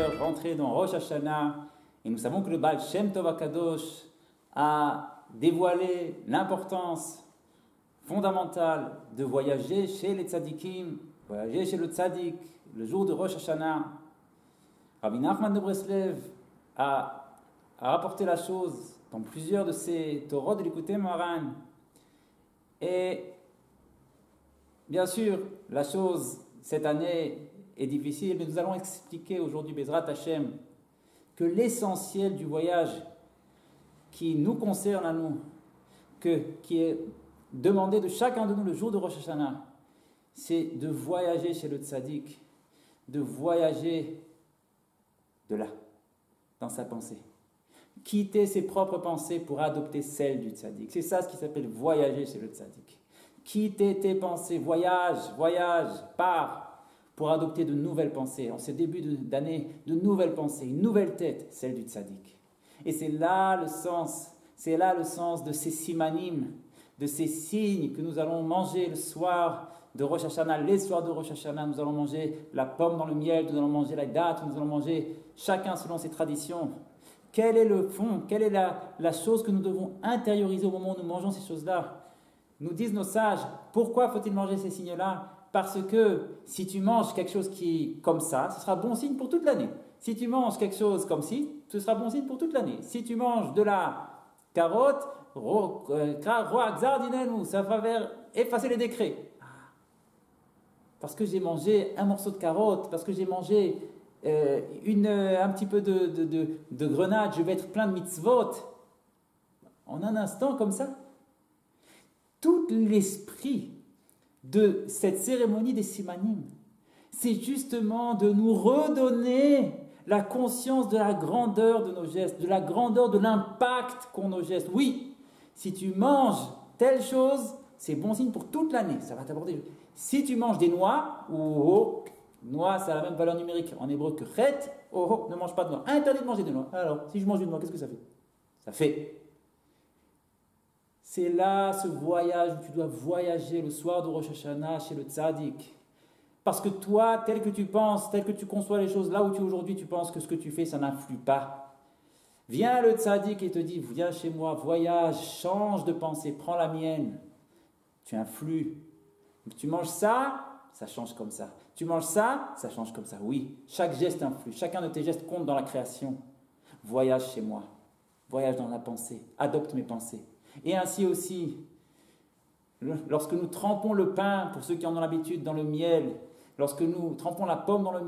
frères, rentrer dans Rosh Hashanah et nous savons que le Baal Shem Tov HaKadosh a dévoilé l'importance fondamentale de voyager chez les tzadikim, voyager chez le tzadik le jour de Rosh Hashanah. Rabbi Nachman de Breslev a rapporté la chose dans plusieurs de ses Torot de l'Écouté Moharan. Et bien sûr, la chose cette année est difficile, mais nous allons expliquer aujourd'hui, Bezrat Hashem, que l'essentiel du voyage qui nous concerne à nous, qui est demandé de chacun de nous le jour de Rosh Hashanah, c'est de voyager chez le tzaddik, de voyager de là, dans sa pensée. Quitter ses propres pensées pour adopter celles du tzaddik. C'est ça ce qui s'appelle voyager chez le tzaddik. Quitter tes pensées, voyage, pars pour adopter de nouvelles pensées. En ce début d'année, de nouvelles pensées, une nouvelle tête, celle du tzaddik. Et c'est là le sens de ces simanim, de ces signes que nous allons manger le soir de Rosh Hashanah. Les soirs de Rosh Hashanah, nous allons manger la pomme dans le miel, nous allons manger la date, nous allons manger chacun selon ses traditions. Quel est le fond, quelle est la chose que nous devons intérioriser au moment où nous mangeons ces choses-là? Nous disent nos sages, pourquoi faut-il manger ces signes-là? Parce que si tu manges quelque chose qui comme ça, ce sera bon signe pour toute l'année. Si tu manges quelque chose comme ci, ce sera bon signe pour toute l'année. Si tu manges de la carotte, ça va vers effacer les décrets. Parce que j'ai mangé un morceau de carotte, parce que j'ai mangé un petit peu de grenade, je vais être plein de mitzvot. En un instant comme ça. Tout l'esprit de cette cérémonie des simanim, c'est justement de nous redonner la conscience de la grandeur de nos gestes, de la grandeur de l'impact qu'ont nos gestes. Oui, si tu manges telle chose, c'est bon signe pour toute l'année, ça va t'apporter. Si tu manges des noix, noix, ça a la même valeur numérique en hébreu que chet, ne mange pas de noix. Interdit de manger des noix. Alors, si je mange une noix, qu'est-ce que ça fait? Ça fait. C'est là ce voyage où tu dois voyager le soir de Rosh Hashanah chez le tzaddik. Parce que toi, tel que tu penses, tel que tu conçois les choses, là où tu es aujourd'hui, tu penses que ce que tu fais, ça n'influe pas. Viens le tzaddik et te dit, viens chez moi, voyage, change de pensée, prends la mienne. Tu influes. Tu manges ça, ça change comme ça. Tu manges ça, ça change comme ça. Oui, chaque geste influe. Chacun de tes gestes compte dans la création. Voyage chez moi. Voyage dans la pensée. Adopte mes pensées. Et ainsi aussi, lorsque nous trempons le pain, pour ceux qui en ont l'habitude, dans le miel, lorsque nous trempons la pomme dans le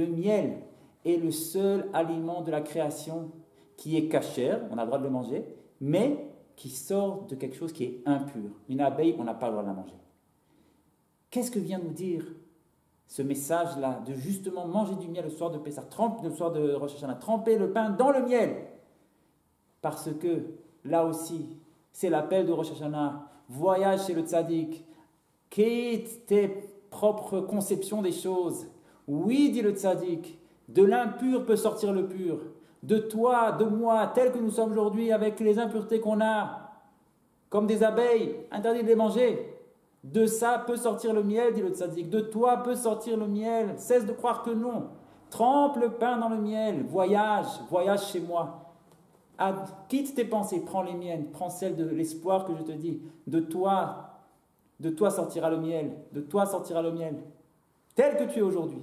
miel est le seul aliment de la création qui est cachère, on a le droit de le manger, mais qui sort de quelque chose qui est impur. Une abeille, on n'a pas le droit de la manger. Qu'est-ce que vient nous dire ce message-là, de justement manger du miel le soir de Pessah, le soir de Rosh Hashanah, tremper le pain dans le miel? Parce que, là aussi, c'est l'appel de Rosh Hashanah. Voyage chez le tzaddik. Quitte tes propres conceptions des choses. Oui, dit le tzaddik, de l'impur peut sortir le pur. De toi, de moi, tel que nous sommes aujourd'hui, avec les impuretés qu'on a, comme des abeilles, interdit de les manger. De ça peut sortir le miel, dit le tzaddik. De toi peut sortir le miel. Cesse de croire que non. Trempe le pain dans le miel. Voyage chez moi. Quitte tes pensées, prends les miennes, prends celles de l'espoir que je te dis. De toi sortira le miel, tel que tu es aujourd'hui.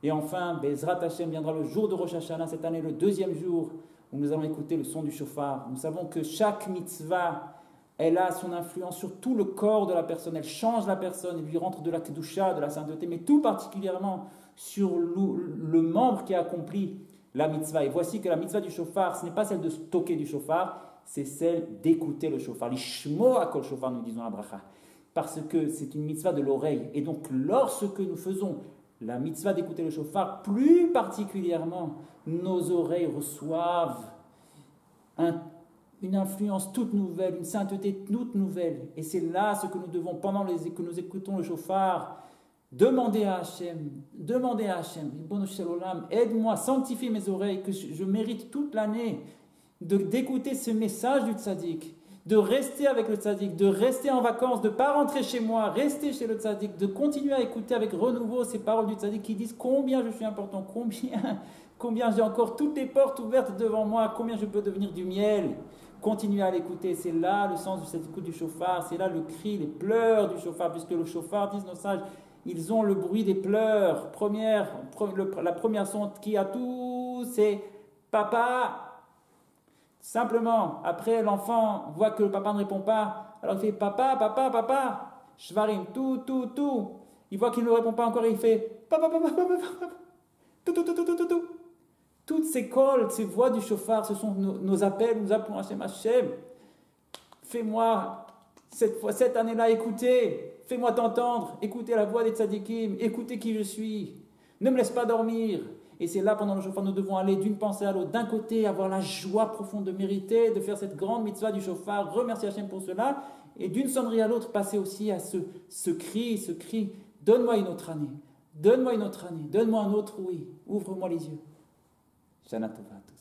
Et enfin, Bezrat Hashem viendra le jour de Rosh Hashanah, cette année, le deuxième jour, où nous allons écouter le son du shofar. Nous savons que chaque mitzvah, elle a son influence sur tout le corps de la personne, elle change la personne, elle lui rentre de la kedusha, de la sainteté, mais tout particulièrement sur le membre qui a accompli la mitzvah. Et voici que la mitzvah du shofar, ce n'est pas celle de stocker du shofar, c'est celle d'écouter le shofar. L'ishmo akol shofar, nous disons la bracha. Parce que c'est une mitzvah de l'oreille. Et donc, lorsque nous faisons la mitzvah d'écouter le shofar, plus particulièrement, nos oreilles reçoivent une influence toute nouvelle, une sainteté toute nouvelle. Et c'est là ce que nous devons, pendant que nous écoutons le shofar, demander à Hachem, Ribono Shel Olam, aide-moi, sanctifie mes oreilles, que je mérite toute l'année d'écouter ce message du tzaddik, de rester avec le tzaddik, de rester en vacances, de ne pas rentrer chez moi, rester chez le tzaddik, de continuer à écouter avec renouveau ces paroles du tzaddik qui disent combien je suis important, combien j'ai encore toutes les portes ouvertes devant moi, combien je peux devenir du miel. Continuez à l'écouter, c'est là le sens de cette écoute du chauffard, c'est là le cri, les pleurs du chauffard, puisque le chauffard, disent nos sages, ils ont le bruit des pleurs. La première son qui a tout, c'est papa. Simplement, après l'enfant voit que le papa ne répond pas, alors il fait papa, papa, papa, shvarim, tout. Il voit qu'il ne répond pas encore, il fait papa, papa, papa, papa, tout. Toutes ces cols, ces voix du chauffard, ce sont nos appels, nous appelons Hachem. Fais-moi, cette année-là, écouter, fais-moi t'entendre, écouter la voix des tzadikim, écouter qui je suis, ne me laisse pas dormir. Et c'est là, pendant le chauffard, nous devons aller d'une pensée à l'autre. D'un côté, avoir la joie profonde de mériter, de faire cette grande mitzvah du chauffard, remercier Hachem pour cela, et d'une sonnerie à l'autre, passer aussi à ce cri, donne-moi une autre année, donne-moi un autre oui, ouvre-moi les yeux. Shana Tova à tous.